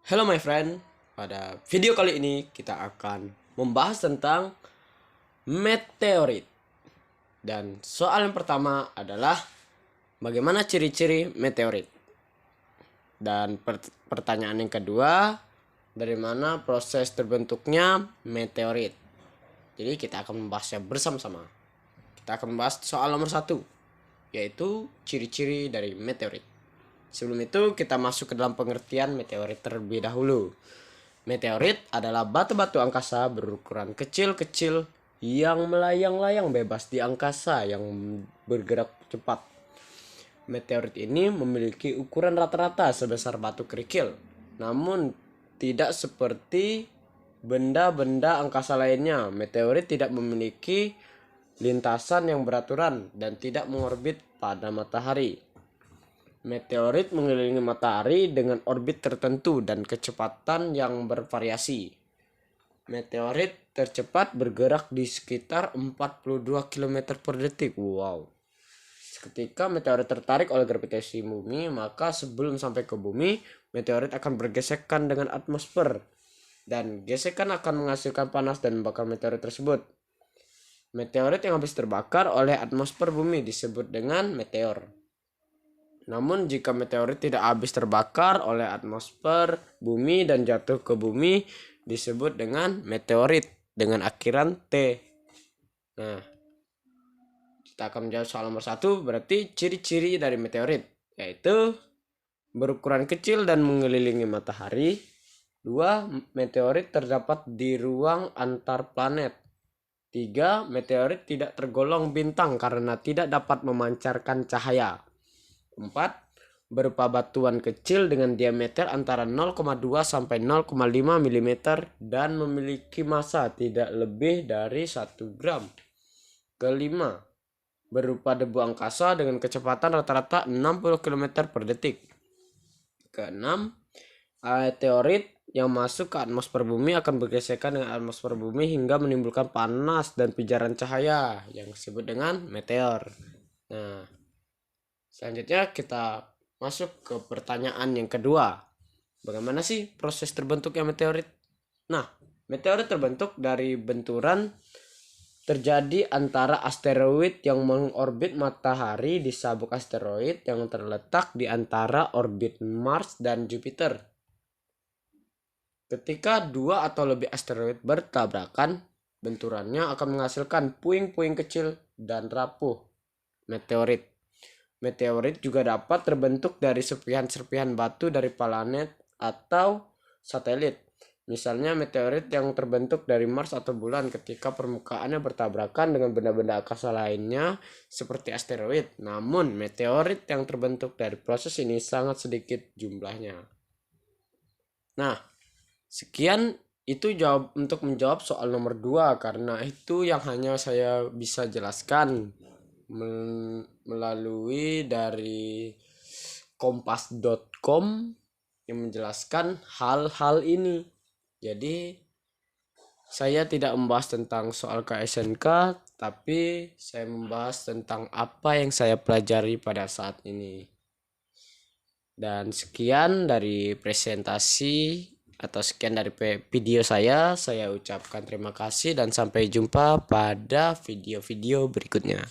Hello my friend, pada video kali ini kita akan membahas tentang meteorit. Dan soal yang pertama adalah bagaimana ciri-ciri meteorit. Dan pertanyaan yang kedua, dari mana proses terbentuknya meteorit. Jadi kita akan membahasnya bersama-sama. Kita akan membahas soal nomor 1, yaitu ciri-ciri dari meteorit. Sebelum itu kita masuk ke dalam pengertian meteorit terlebih dahulu. Meteorit adalah batu-batu angkasa berukuran kecil-kecil yang melayang-layang bebas di angkasa yang bergerak cepat. Meteorit ini memiliki ukuran rata-rata sebesar batu kerikil. Namun tidak seperti benda-benda angkasa lainnya. Meteorit tidak memiliki lintasan yang beraturan dan tidak mengorbit pada matahari. Meteorit mengelilingi matahari dengan orbit tertentu dan kecepatan yang bervariasi. Meteorit tercepat bergerak di sekitar 42 km per detik. Wow. Ketika meteorit tertarik oleh gravitasi bumi, maka sebelum sampai ke bumi, meteorit akan bergesekan dengan atmosfer. Dan gesekan akan menghasilkan panas dan membakar meteorit tersebut. Meteorit yang habis terbakar oleh atmosfer bumi disebut dengan meteor. Namun jika meteorit tidak habis terbakar oleh atmosfer bumi dan jatuh ke bumi disebut dengan meteorit dengan akhiran T. Nah, kita akan menjawab soal nomor 1, berarti ciri-ciri dari meteorit, yaitu berukuran kecil dan mengelilingi matahari. 2. Meteorit terdapat di ruang antar planet. 3. Meteorit tidak tergolong bintang karena tidak dapat memancarkan cahaya. 4. Berupa batuan kecil dengan diameter antara 0,2 sampai 0,5 mm dan memiliki massa tidak lebih dari 1 gram. Kelima, berupa debu angkasa dengan kecepatan rata-rata 60 km per detik. Keenam, meteorit yang masuk ke atmosfer bumi akan bergesekan dengan atmosfer bumi hingga menimbulkan panas dan pijaran cahaya yang disebut dengan meteor. Nah, selanjutnya kita masuk ke pertanyaan yang kedua. Bagaimana sih proses terbentuknya meteorit? Nah, meteorit terbentuk dari benturan terjadi antara asteroid yang mengorbit matahari di sabuk asteroid yang terletak di antara orbit Mars dan Jupiter. Ketika dua atau lebih asteroid bertabrakan, benturannya akan menghasilkan puing-puing kecil dan rapuh meteorit. Meteorit juga dapat terbentuk dari serpihan-serpihan batu dari planet atau satelit. Misalnya meteorit yang terbentuk dari Mars atau bulan ketika permukaannya bertabrakan dengan benda-benda angkasa lainnya seperti asteroid. Namun meteorit yang terbentuk dari proses ini sangat sedikit jumlahnya. Nah, sekian itu untuk menjawab soal nomor 2 karena itu yang hanya saya bisa jelaskan melalui dari kompas.com yang menjelaskan hal-hal ini. Jadi saya tidak membahas tentang soal KSNK, tapi saya membahas tentang apa yang saya pelajari pada saat ini. Dan sekian dari presentasi atau sekian dari video saya ucapkan terima kasih dan sampai jumpa pada video-video berikutnya.